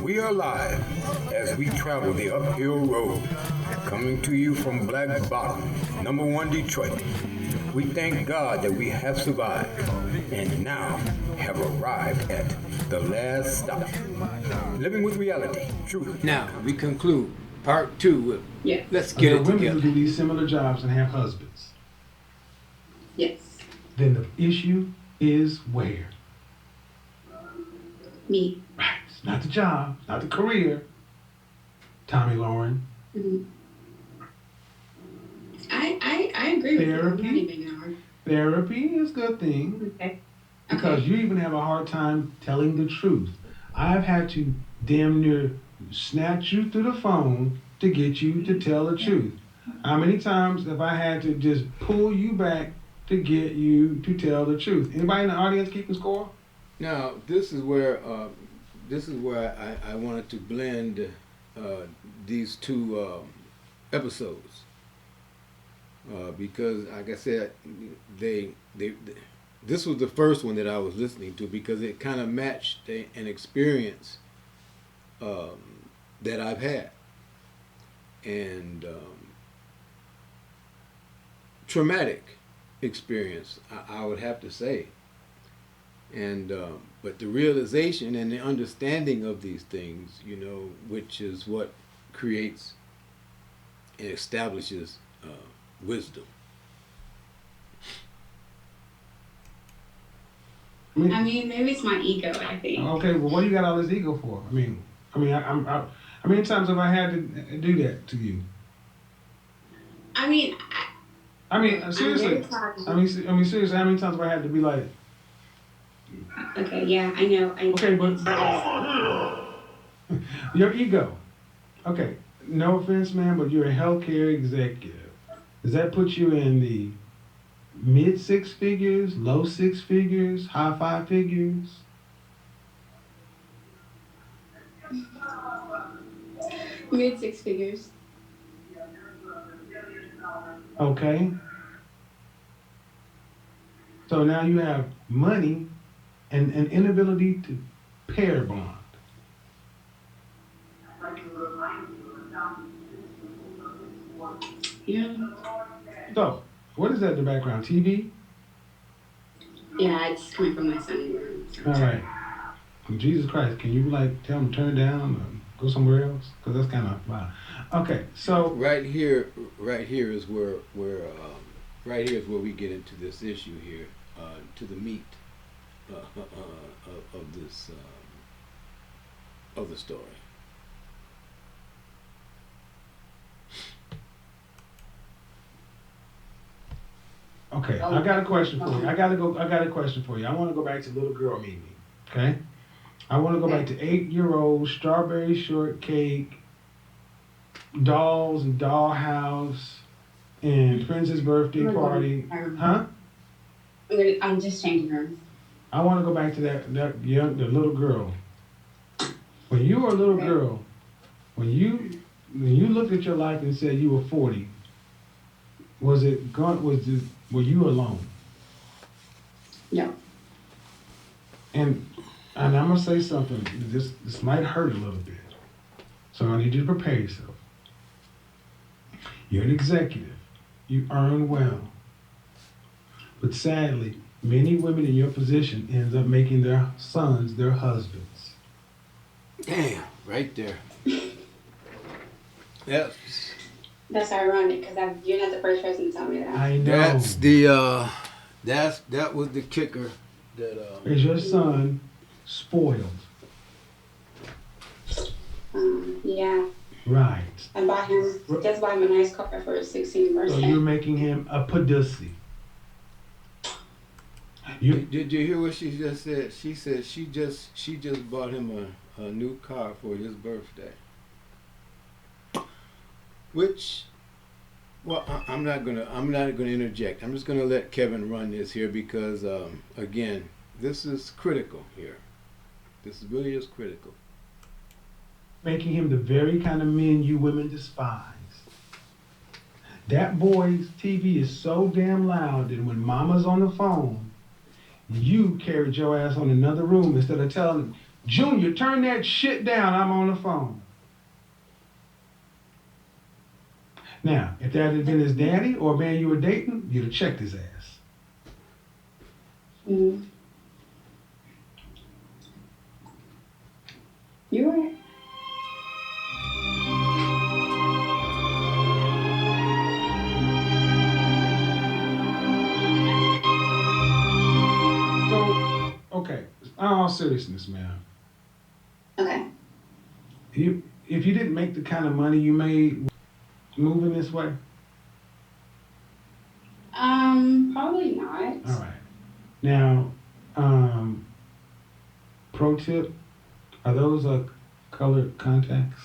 We are live as we travel the uphill road, coming to you from Black Bottom, number one Detroit. We thank God that we have survived and now have arrived at the last stop. Living with reality, truth. Now, we conclude part 2. Yes. Let's get it women together. who do these similar jobs and have husbands. Yes. Then the issue is where? Me. Right. It's not the job, it's not the career. Tommy Lauren. Mm-hmm. I agree with you. I'm not even hard. Therapy is a good thing. Okay. Because you even have a hard time telling the truth. I've had to damn near snatch you through the phone to get you to tell the truth. How many times have I had to just pull you back to get you to tell the truth? Anybody in the audience keeping score? Now, this is where I wanted to blend these two episodes because, like I said, this was the first one that I was listening to because it kind of matched an experience that I've had, and traumatic experience, I would have to say. And but the realization and the understanding of these things, which is what creates and establishes wisdom. I mean, maybe it's my ego, I think. Okay, well, what do you got all this ego for? How many times have I had to do that to you? Seriously. Seriously, how many times have I had to be like? Okay, yeah, I know. Okay, but your ego. Okay, no offense, man, but you're a healthcare executive. Does that put you in the mid 6 figures, low 6 figures, high 5 figures? Mid 6 figures. Okay. So now you have money and an inability to pair bond. Yeah. So, what is that in the background? TV? Yeah, it's coming from my son. All right. Jesus Christ, can you tell him to turn it down or go somewhere else? Because that's kind of wow. Okay, so right here is where we get into this issue here, to the meat of this of the story. okay, I got a question for you. I got a question for you. I want to go back to little girl Mimi. Okay, I want to go back to 8-year-old strawberry shortcake, dolls and dollhouse, and princess birthday party. Huh? I'm just changing her. I want to go back to the little girl. When you were a little girl, when you looked at your life and said you were 40, were you alone? No. And I'm gonna say something. This might hurt a little bit, so I need you to prepare yourself. You're an executive. You earn well, but sadly, many women in your position end up making their sons their husbands. Damn, right there. Yep. That's ironic because you're not the first person to tell me that. I know. That's the that was the kicker. That is your son spoiled? Yeah. Right. I bought him a nice car for his 16th birthday. So you're making him a pussy. Did you hear what she just said? She said she just bought him a new car for his birthday. Which, well, I'm not gonna interject. I'm just gonna let Kevin run this here because again, this is critical here. This really is critical. Making him the very kind of men you women despise. That boy's TV is so damn loud that when mama's on the phone, you carried your ass on another room instead of telling him, Junior, turn that shit down. I'm on the phone. Now, if that had been his daddy or a man you were dating, you'd have checked his ass. Mm. You're right. So, okay, in all seriousness, man. Okay. If you didn't make the kind of money you made moving this way, Probably not. all right. Now, pro tip: are those colored contacts?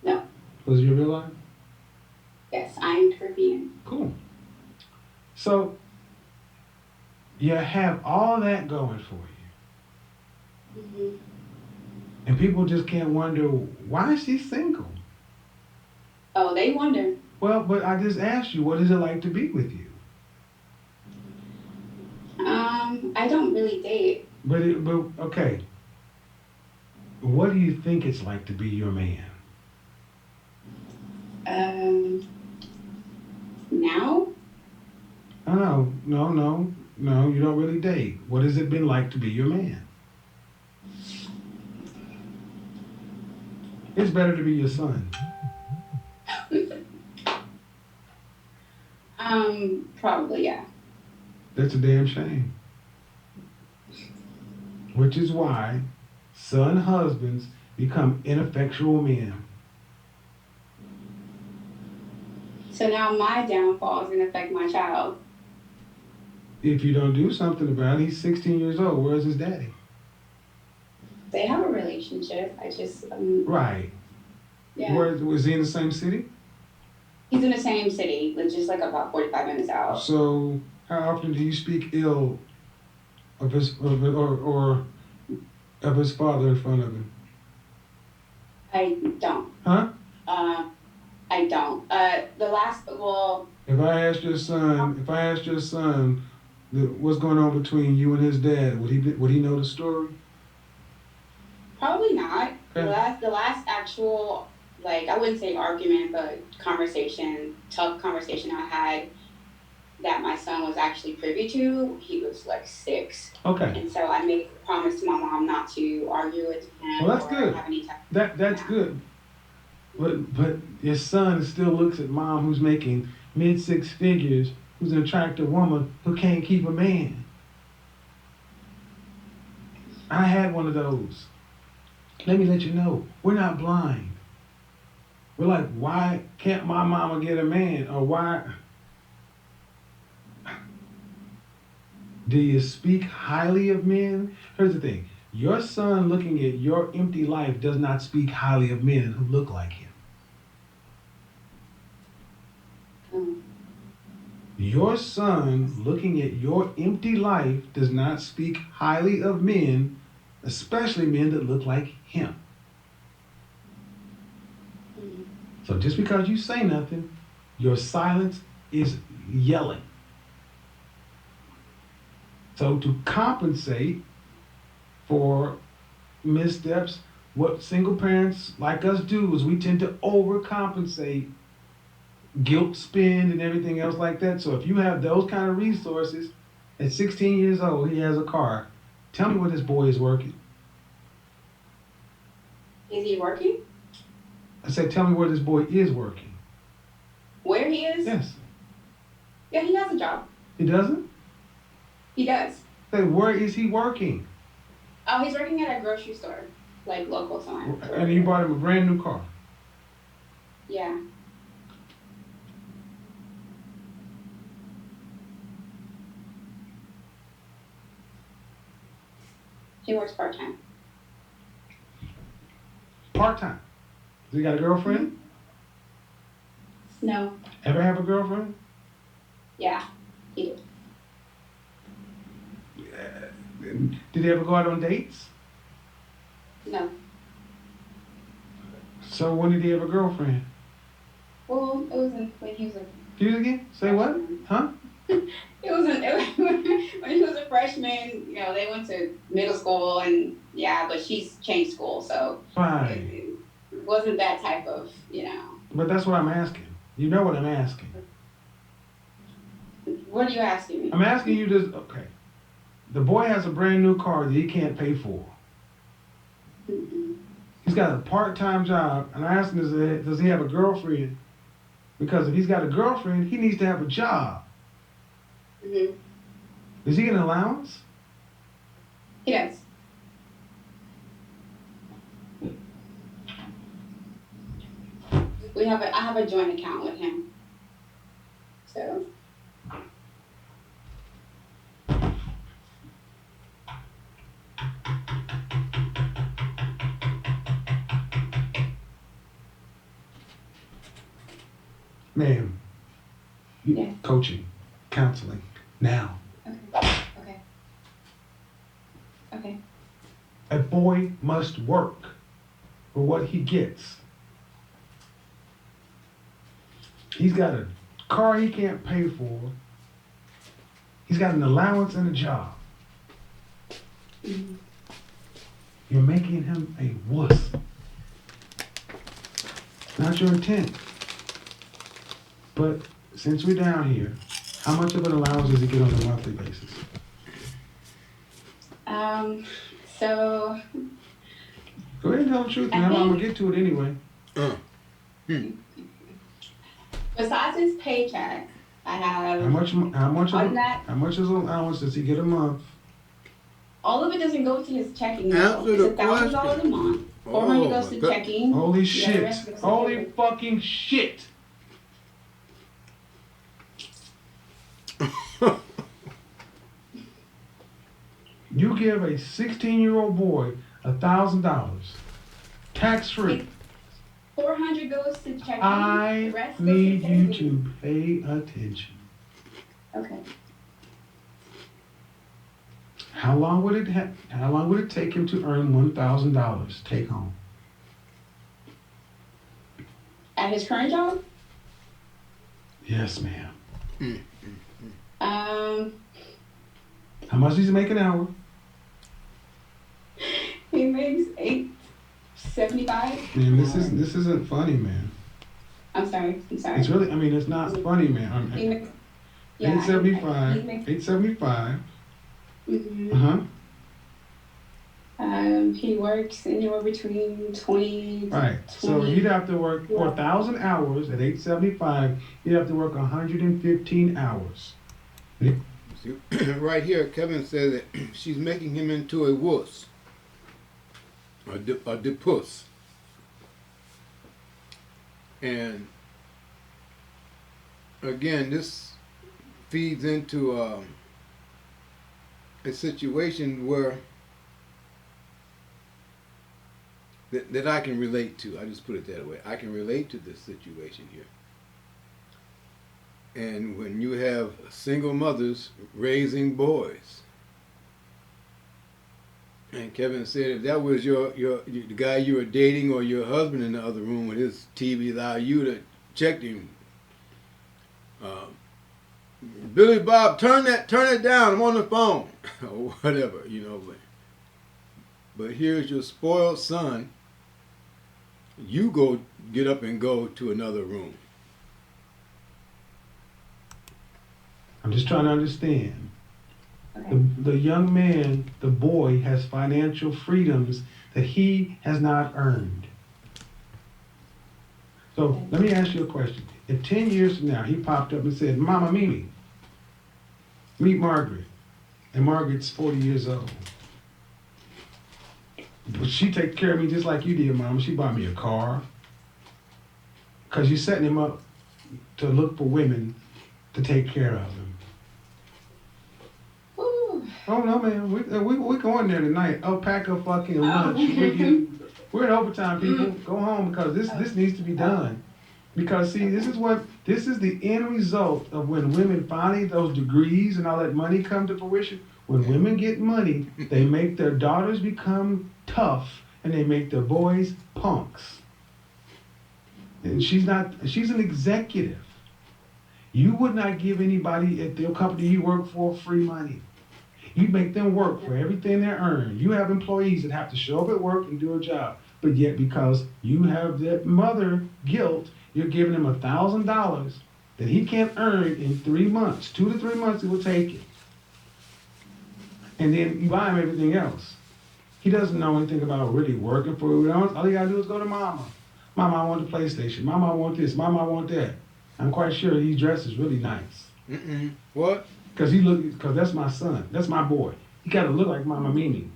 No. Was your real life? Yes, I'm Caribbean. Cool. So you have all that going for you, Mm-hmm. and people just can't wonder why is she single. Oh, they wonder. Well, but I just asked you, what is it like to be with you? I don't really date. But okay, what do you think it's like to be your man? Now? Oh, no, you don't really date. What has it been like to be your man? It's better to be your son. Probably, yeah. That's a damn shame. Which is why son husbands become ineffectual men. So now my downfall is going to affect my child. If you don't do something about it, he's 16 years old. Where's his daddy? They have a relationship. I just, Right. yeah. Where was he in the same city? He's in the same city, but just like about 45 minutes out. So how often do you speak ill of his or of his father in front of him? I don't. Huh? I don't. Well. If I asked your son what's going on between you and his dad, would he know the story? Probably not. Okay. The last actual, like, I wouldn't say argument, but tough conversation I had that my son was actually privy to, he was like 6. Okay. And so I made a promise to my mom not to argue with him. Well, that's or good. Have any type That's good. But your son still looks at mom who's making mid-6 figures, who's an attractive woman who can't keep a man. I had one of those. Let me let you know, we're not blind. We're like, why can't my mama get a man? Or why? Do you speak highly of men? Here's the thing. Your son looking at your empty life does not speak highly of men who look like him. Your son looking at your empty life does not speak highly of men, especially men that look like him. So just because you say nothing, your silence is yelling. So to compensate for missteps, what single parents like us do is we tend to overcompensate, guilt spend and everything else like that. So if you have those kind of resources, at 16 years old, he has a car. Tell me where this boy is working. Is he working? I said, tell me where this boy is working. Where he is? Yes. Yeah, he has a job. He doesn't? He does. Say, where is he working? Oh, he's working at a grocery store, like local time. And you bought him a brand new car. Yeah. He works part-time. Part-time. Does he got a girlfriend? No. Ever have a girlfriend? Yeah, he did. Did he ever go out on dates? No. So when did he have a girlfriend? Well, it was when he was a... Do you again? Say what? Huh? It was when he was a freshman. You know, they went to middle school, and yeah, but she's changed school, so Fine. it wasn't that type of, But that's what I'm asking. You know what I'm asking. What are you asking me? I'm asking you this. Okay. The boy has a brand new car that he can't pay for. Mm-hmm. He's got a part-time job, and I asked him, does he have a girlfriend? Because if he's got a girlfriend, he needs to have a job. Mm-hmm. Does he get an allowance? He does. I have a joint account with him. So. Ma'am. Yes. Coaching, counseling, now. Okay. Okay. A boy must work for what he gets. He's got a car he can't pay for. He's got an allowance and a job. Mm-hmm. You're making him a wuss. Not your intent. But since we're down here, how much of an allowance does he get on a monthly basis? So. Go ahead and tell the truth, man. I'm gonna get to it anyway. Besides his paycheck, I have. How much is allowance does he get a month? All of it doesn't go to his checking. Answer It's the $1,000 a month. $400 goes to checking. Holy The shit. rest goes to Holy everything. fucking shit. You give a 16-year-old boy $1,000, tax-free. $400 goes to checking. I The rest goes need to you savings. to pay attention. Okay. How long would it take him to earn $1,000 take home? At his current job? Yes, ma'am. Um, How much does he make an hour? he makes $8.75. Man, this isn't funny, man. I'm sorry. It's really, it's not funny, man. He makes, yeah, $8.75. he makes, $8.75. mm-hmm. Uh-huh. He works anywhere between 20. Right. So he'd have to work 4,000 hours at $8.75. He'd have to work 115 hours. Right here, Kevin says that she's making him into a wuss. A depuss. And again, this feeds into a situation where that I can relate to. I just put it that way. I can relate to this situation here. And when you have single mothers raising boys, and Kevin said if that was the guy you were dating or your husband in the other room with his TV, allow you to check him. Billy Bob, turn it down. I'm on the phone, or whatever, But here's your spoiled son. You get up and go to another room. I'm just trying to understand. Okay. The young man, the boy, has financial freedoms that he has not earned. So let me ask you a question. In 10 years from now, he popped up and said, Mama Mimi, meet Margaret. And Margaret's 40 years old. But she takes care of me just like you did, Mama. She bought me a car. Because you're setting him up to look for women to take care of him. Woo. Oh no, man, we going there tonight. I'll pack a fucking lunch. We're in overtime, people. Go home because this needs to be done. Because see, this is the end result of when women finally those degrees and all that money come to fruition. When women get money, they make their daughters become tough and they make their boys punks. And she's an executive. You would not give anybody at the company you work for free money. You make them work for everything they earn. You have employees that have to show up at work and do a job. But yet, because you have that mother guilt, you're giving him $1,000 that he can't earn in 3 months. 2 to 3 months, it will take it. And then you buy him everything else. He doesn't know anything about really working for you. All you gotta do is go to mama. Mama, I want the PlayStation. Mama, I want this. Mama, I want that. I'm quite sure he dresses really nice. What? Because that's my son. That's my boy. He gotta look like Mama Mimi.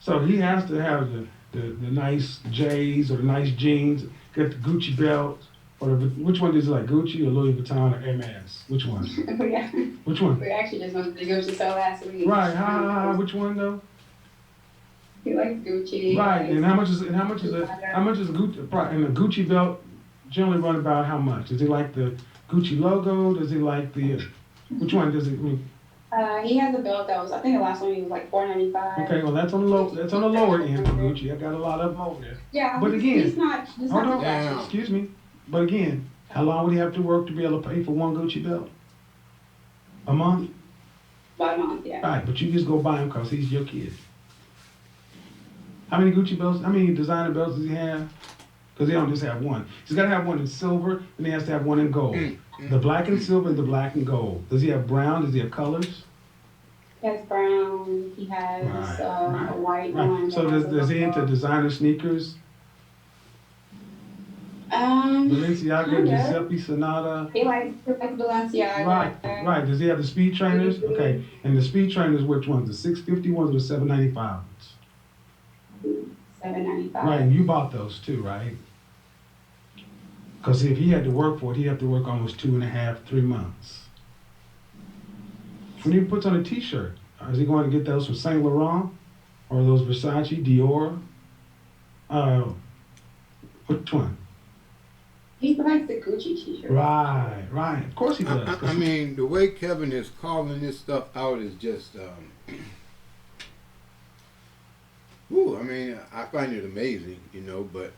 So he has to have the nice J's or the nice jeans, get the Gucci belt, or which one is it, like Gucci or Louis Vuitton or Hermes? Which one? Yeah. Which one? We actually just went to Gucci so last week. Right. Which one though? He likes Gucci. Right. And how much is a Gucci? And the Gucci belt generally run about how much? Does he like the Gucci logo? Does he like the which one does he? He has a belt that was, I think the last one he was like $495. Okay, well that's on the lower end for Gucci. I got a lot of them over there. Yeah, but again, he's not excuse me. But again, how long would he have to work to be able to pay for one Gucci belt? A month? By a month, yeah. Right, but you just go buy him because he's your kid. How many Gucci belts? How many designer belts does he have? Because he don't just have one. He's got to have one in silver, and he has to have one in gold. The black and silver and the black and gold. Does he have brown? Does he have colors? He has brown. He has a white one. So does he into designer sneakers? Balenciaga, Giuseppe Sonata. He likes Balenciaga. Right. Does he have the speed trainers? Okay. And the speed trainers, which ones? The 650 ones or the 795 ones? 795. Right, and you bought those too, right? Because if he had to work for it, he'd have to work almost 2.5, 3 months. When he puts on a t-shirt, is he going to get those from Saint Laurent? Or those Versace, Dior? Which one? He likes the Gucci t-shirt. Right. Of course he does. I mean, the way Kevin is calling this stuff out is just, I mean, I find it amazing, but,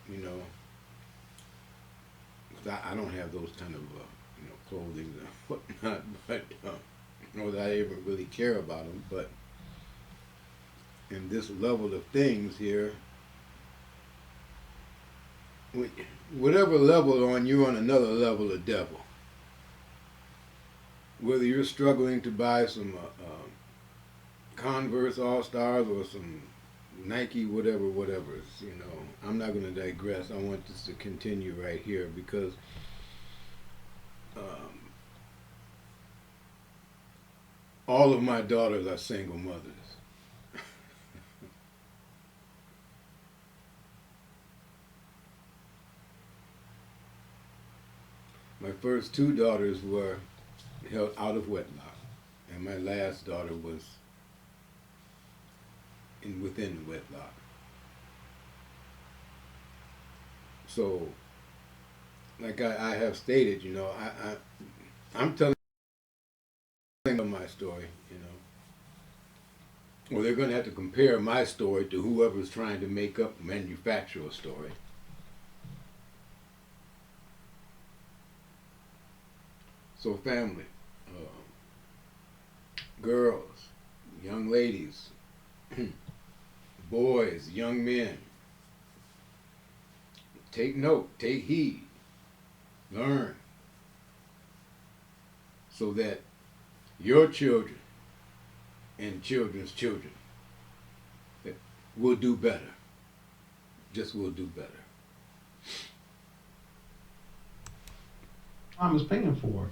I don't have those kind of, clothing and whatnot, but, nor that I ever really care about them, but in this level of things here, whatever level you're on another level of devil. Whether you're struggling to buy some Converse All-Stars or some Nike whatever, I'm not going to digress. I want this to continue right here because all of my daughters are single mothers. My first 2 daughters were held out of wedlock, and my last daughter was within the wedlock. So, like I have stated, I'm telling my story, Well, they're going to have to compare my story to whoever's trying to manufacture a story. So family, girls, young ladies, boys, young men, take note, take heed, learn, so that your children and children's children will do better, just will do better. Mom is paying for it.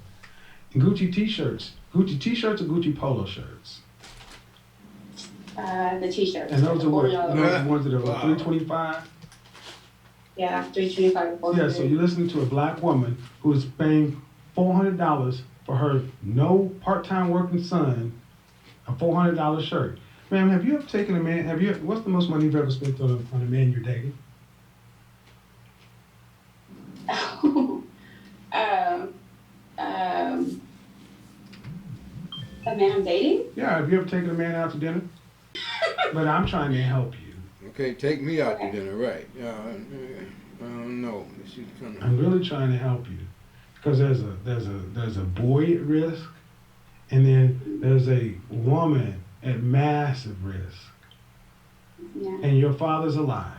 Gucci t-shirts or Gucci polo shirts? The t-shirts. And those are what? The ones that are $325? Yeah, $325. Yeah, so you're listening to a black woman who is paying $400 for her no part-time working son, a $400 shirt. Ma'am, have you ever taken a man, what's the most money you've ever spent on a man you're dating? A man I'm dating? Yeah, have you ever taken a man out to dinner? But I'm trying to help you. Okay, take me out to dinner, right? I don't know. I'm really trying to help you. Because there's a boy at risk, and then there's a woman at massive risk. Yeah. And your father's alive.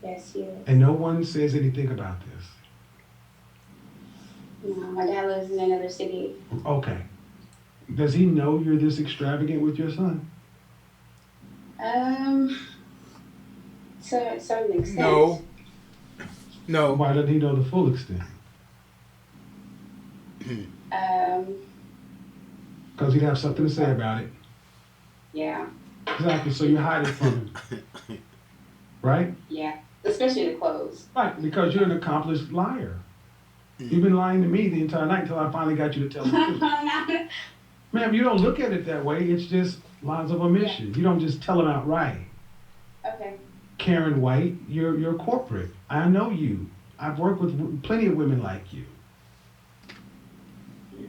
Yes, he is. And no one says anything about this. No, my dad lives in another city. Okay. Does he know you're this extravagant with your son? To a certain extent. No. Why doesn't he know the full extent? Because he'd have something to say about it. Yeah. Exactly. So you hide it from him. Right? Yeah. Especially the clothes. Right. Because you're an accomplished liar. You've been lying to me the entire night until I finally got you to tell the truth. Ma'am, you don't look at it that way. It's just lines of omission. Yeah. You don't just tell them outright. Okay. Karen White, you're corporate. I know you. I've worked with plenty of women like you.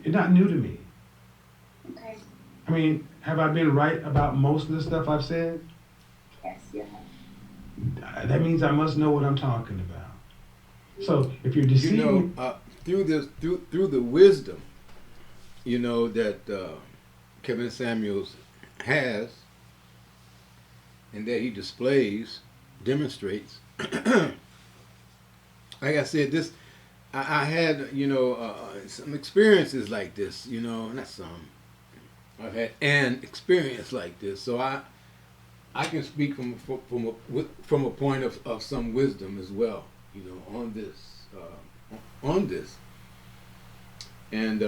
You're not new to me. Okay. I mean, have I been right about most of the stuff I've said? Yes, you have. That means I must know what I'm talking about. So if you're deceiving, through the wisdom, that Kevin Samuels has, and that he demonstrates. Like I said, I had some experiences like this. Not some. I've had an experience like this, so I can speak from a point of some wisdom as well. On this, and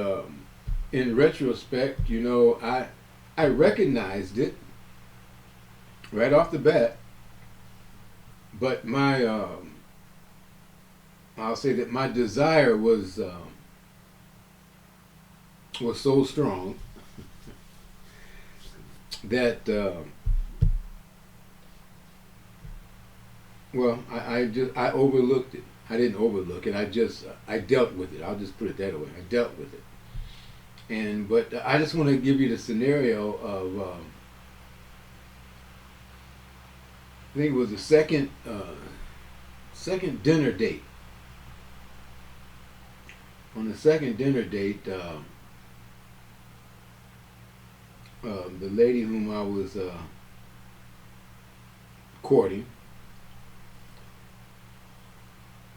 in retrospect, I recognized it right off the bat, but I'll say that my desire was so strong that I overlooked it. I didn't overlook it. I dealt with it. I'll just put it that way. I dealt with it. But I just want to give you the scenario of I think it was the second dinner date. On the second dinner date, the lady whom I was courting,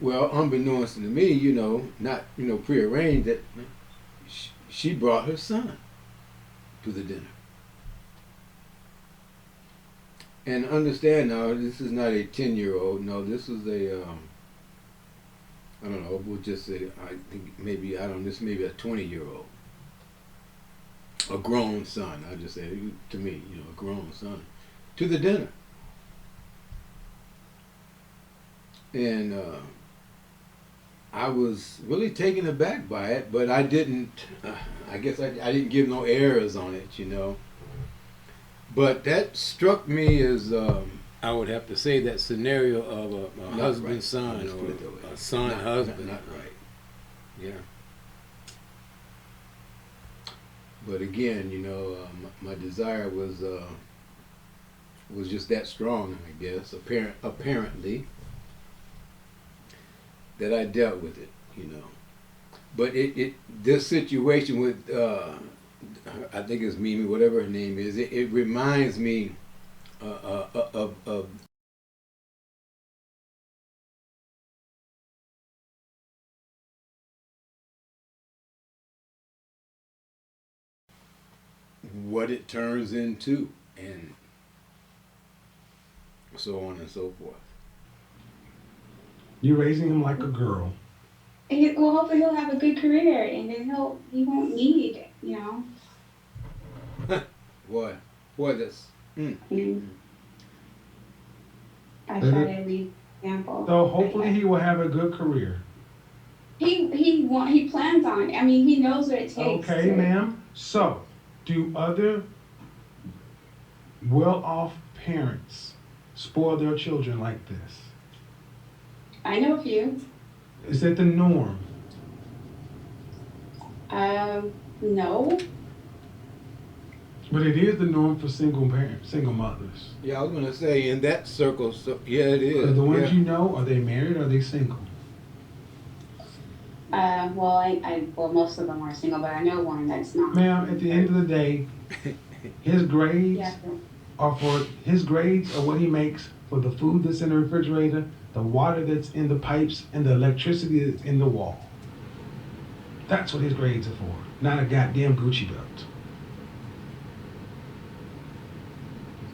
well, unbeknownst to me, not prearranged, that she brought her son to the dinner. And understand now, this is not a 10-year-old. No, this was a I don't know. We'll just say this may be a 20-year-old, a grown son. I'll just say to me, a grown son, to the dinner. And I was really taken aback by it, but I didn't. I guess I didn't give no airs on it, But that struck me as I would have to say that scenario of a husband right. Son or a son not, husband. Not right. Yeah. But again, my desire was just that strong, I guess. Apparently. That I dealt with it, But this situation with, I think it's Mimi, whatever her name is, it reminds me of what it turns into, and so on and so forth. You're raising him like a girl. Well, hopefully he'll have a good career, and then he won't need, Boy, that's. I try to lead example. So hopefully he will have a good career. He plans on it. I mean, he knows what it takes. Okay, ma'am. So, do other well-off parents spoil their children like this? I know a few. Is that the norm? No. But it is the norm for single mothers. Yeah, I was gonna say in that circle. So, yeah, it is. The ones are they married or are they single? Well, most of them are single, but I know one that's not. Ma'am, at the end of the day, his grades Yeah. his grades are what he makes for the food that's in the refrigerator, the water that's in the pipes, and the electricity that's in the wall. That's what his grades are for, not a goddamn Gucci belt.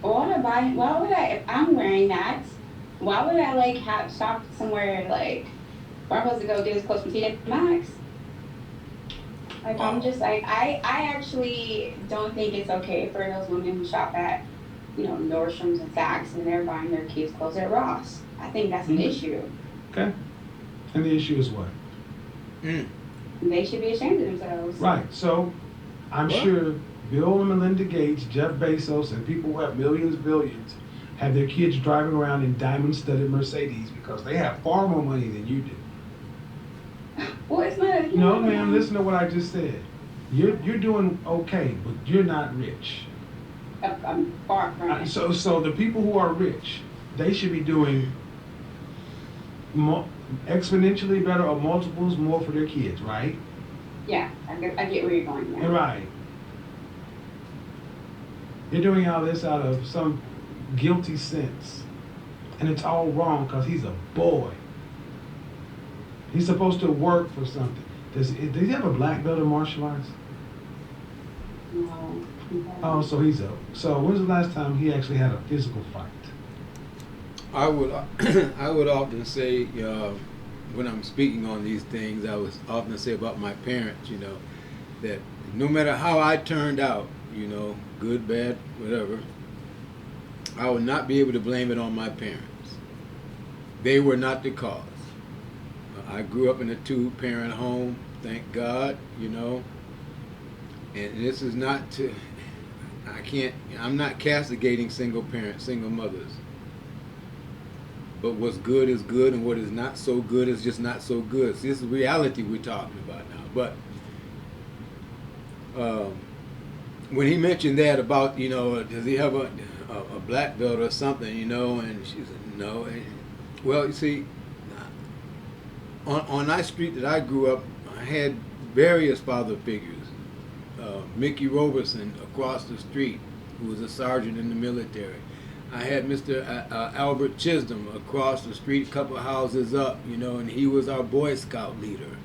Why would I, if I'm wearing that, why would I like have shop somewhere like, where I'm supposed to go get his clothes from TJ Maxx? Like, I'm Wow. just like, I actually don't think it's okay for those women who shop at, Nordstrom's and Saks and they're buying their kids clothes at Ross. I think that's an Mm-hmm. issue. Okay? And the issue is what? Mm. They should be ashamed of themselves. Right. So I'm What? sure Bill and Melinda Gates, Jeff Bezos, and people who have millions, billions, have their kids driving around in diamond-studded Mercedes because they have far more money than you do. Well, it's not. No, ma'am. Listen to what I just said. You're doing okay, but you're not rich. I'm far from it. So the people who are rich, they should be doing exponentially better or multiples more for their kids, right? Yeah, I get where you're going there. Right. You're doing all this out of some guilty sense. And it's all wrong because he's a boy. He's supposed to work for something. Does he have a black belt in martial arts? No. Oh, so when's the last time he actually had a physical fight? I would I would often say when I'm speaking on these things, I would often say about my parents, that no matter how I turned out, good, bad, whatever, I would not be able to blame it on my parents. They were not the cause. I grew up in a 2-parent home, thank God, and this is not to, I'm not castigating single parents, single mothers. But what's good is good, and what is not so good is just not so good. See, this is reality we're talking about now. But when he mentioned that about, does he have a black belt or something, and she said no. And, well, you see, on that street that I grew up, I had various father figures. Mickey Roberson across the street, who was a sergeant in the military. I had Mr. Albert Chisholm across the street, a couple houses up, and he was our Boy Scout leader.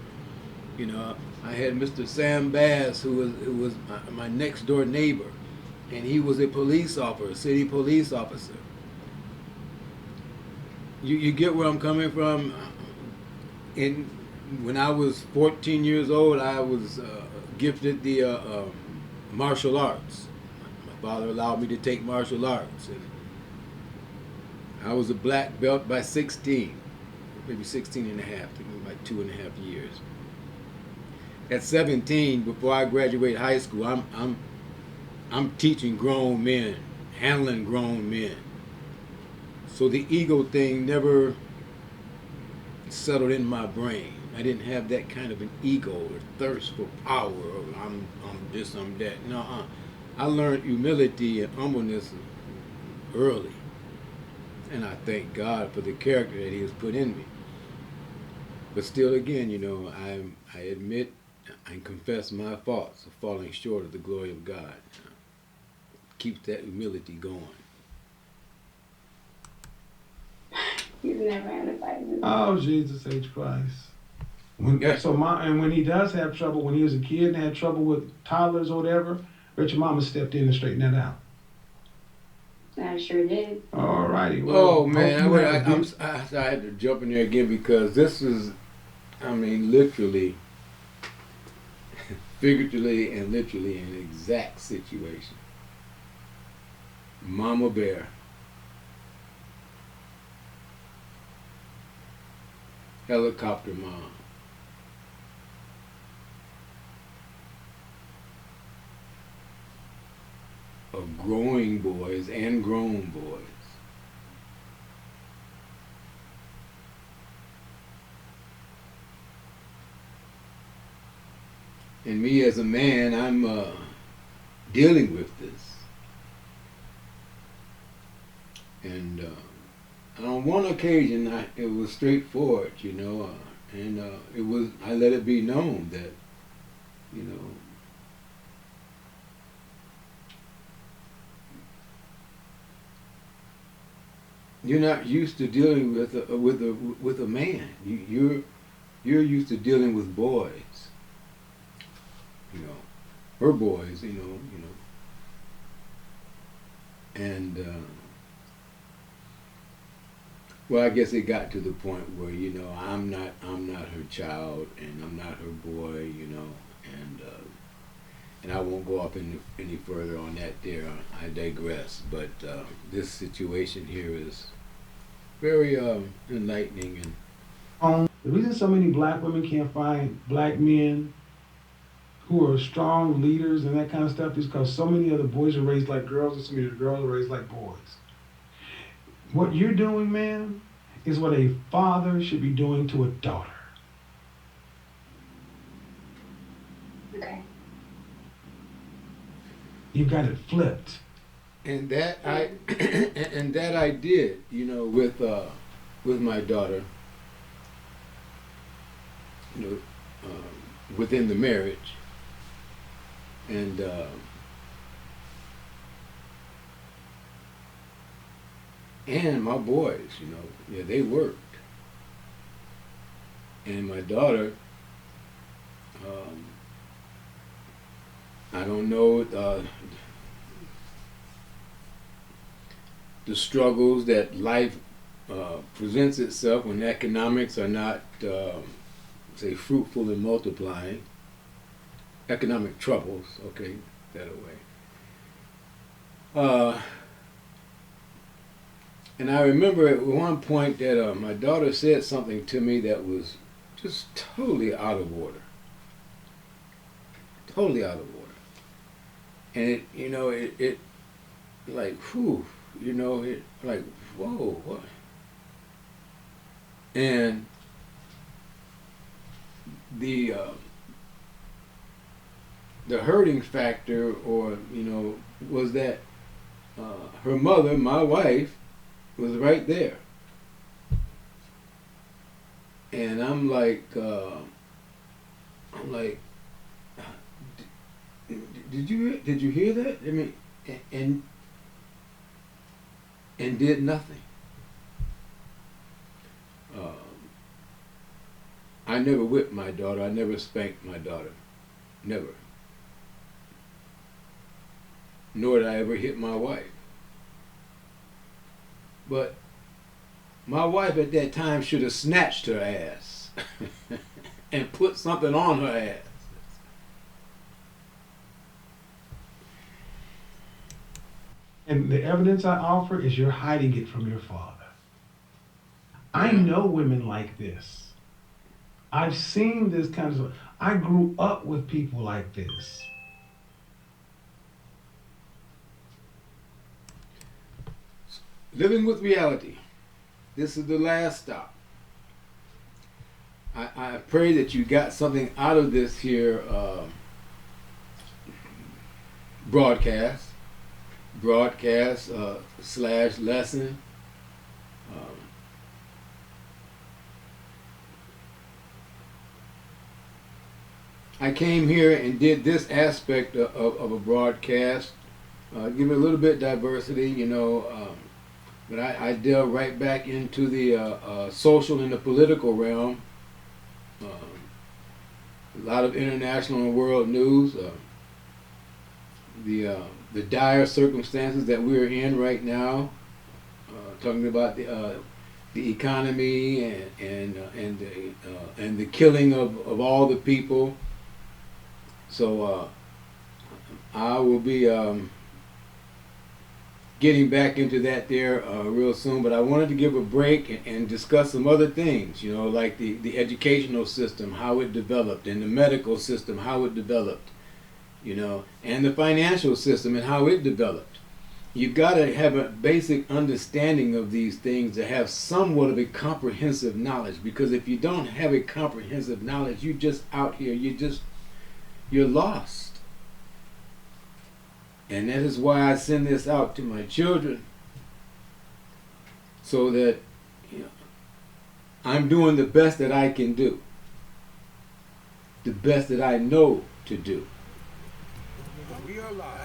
I had Mr. Sam Bass, who was my next door neighbor, and he was a police officer, city police officer. You get where I'm coming from? When I was 14 years old, I was gifted the martial arts. My father allowed me to take martial arts, and I was a black belt by 16, maybe 16 and a half, like 2.5 years. At 17, before I graduated high school, I'm teaching grown men, handling grown men. So the ego thing never settled in my brain. I didn't have that kind of an ego or thirst for power, or I'm this, I'm that. No, I learned humility and humbleness early. And I thank God for the character that He has put in me. But still, again, I admit and confess my faults of falling short of the glory of God. Keeps that humility going. He's never had a fight. Oh, Jesus H. Christ. Yeah. And when he does have trouble, when he was a kid and had trouble with toddlers or whatever, Richard Mama stepped in and straightened that out. I sure did. All righty. Well, Oh man, I had to jump in there again because this is, literally, figuratively and literally an exact situation. Mama Bear. Helicopter Mom. Of growing boys and grown boys. And me as a man, I'm dealing with this. And on one occasion, it was straightforward, And I let it be known that, you know, you're not used to dealing with a man. You're used to dealing with boys. You know, her boys. And well, I guess it got to the point where I'm not her child, and I'm not her boy. And I won't go up any further on that there. I digress. But this situation here is very enlightening. The reason so many black women can't find black men who are strong leaders and that kind of stuff is because so many of the boys are raised like girls and so many of the girls are raised like boys. What you're doing, man, is what a father should be doing to a daughter. Okay. You've got it flipped. And that I did, with my daughter, within the marriage, and my boys, they worked, and my daughter, I don't know the struggles that life presents itself when economics are not, say, fruitful and multiplying. Economic troubles, okay, that away. And I remember at one point that my daughter said something to me that was just totally out of order. Totally out of order. And it like, whew, it like, whoa, what? And the hurting factor, or was that her mother, my wife, was right there, and I'm like, did you hear that? I mean, and did nothing. I never whipped my daughter. I never spanked my daughter. Never. Nor did I ever hit my wife. But my wife at that time should have snatched her ass and put something on her ass. And the evidence I offer is you're hiding it from your father. I know women like this. I've seen this kind of stuff. I grew up with people like this. Living with reality. This is the last stop. I pray that you got something out of this here broadcast / lesson. I came here and did this aspect of a broadcast, give it a little bit diversity, but I delve right back into the social and the political realm. A lot of international and world news. The dire circumstances that we're in right now, talking about the economy and the killing of all the people. So I will be getting back into that there real soon, but I wanted to give a break and discuss some other things, like the educational system, how it developed, and the medical system, how it developed, and the financial system and how it developed. You've got to have a basic understanding of these things to have somewhat of a comprehensive knowledge, because if you don't have a comprehensive knowledge, you're just out here, you're lost. And that is why I send this out to my children, so that I'm doing the best that I can do. The best that I know to do.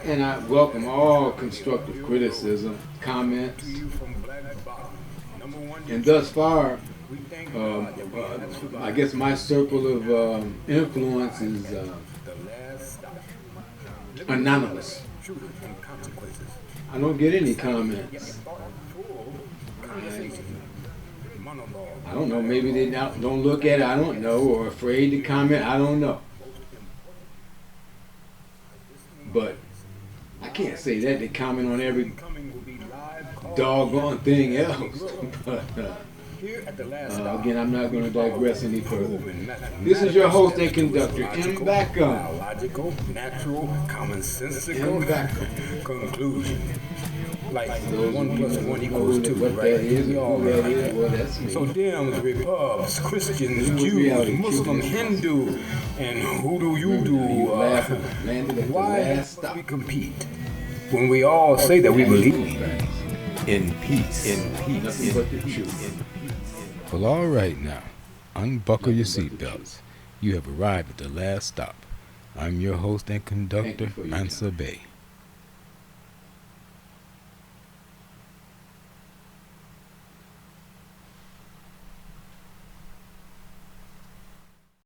And I welcome all constructive criticism, comments. And thus far, I guess my circle of influence is anonymous. I don't get any comments. I don't know, maybe they don't look at it, I don't know, or afraid to comment, I don't know. But I can't say that they comment on every doggone thing else. But again, I'm not going to digress any further. This is your host and conductor, M. Backum. Logical, natural, commonsensical conclusion. Like 1 plus 1 equals 2, what right? that is, who that is, well, that's me. So Dems, Repubs, Christians, Jews, Muslims, Hindu, and who do you do? Why do we compete when we all say that we believe in peace? Nothing but the truth. Well, all right now, unbuckle your seatbelts. You have arrived at the last stop. I'm your host and conductor, Ansa Bay.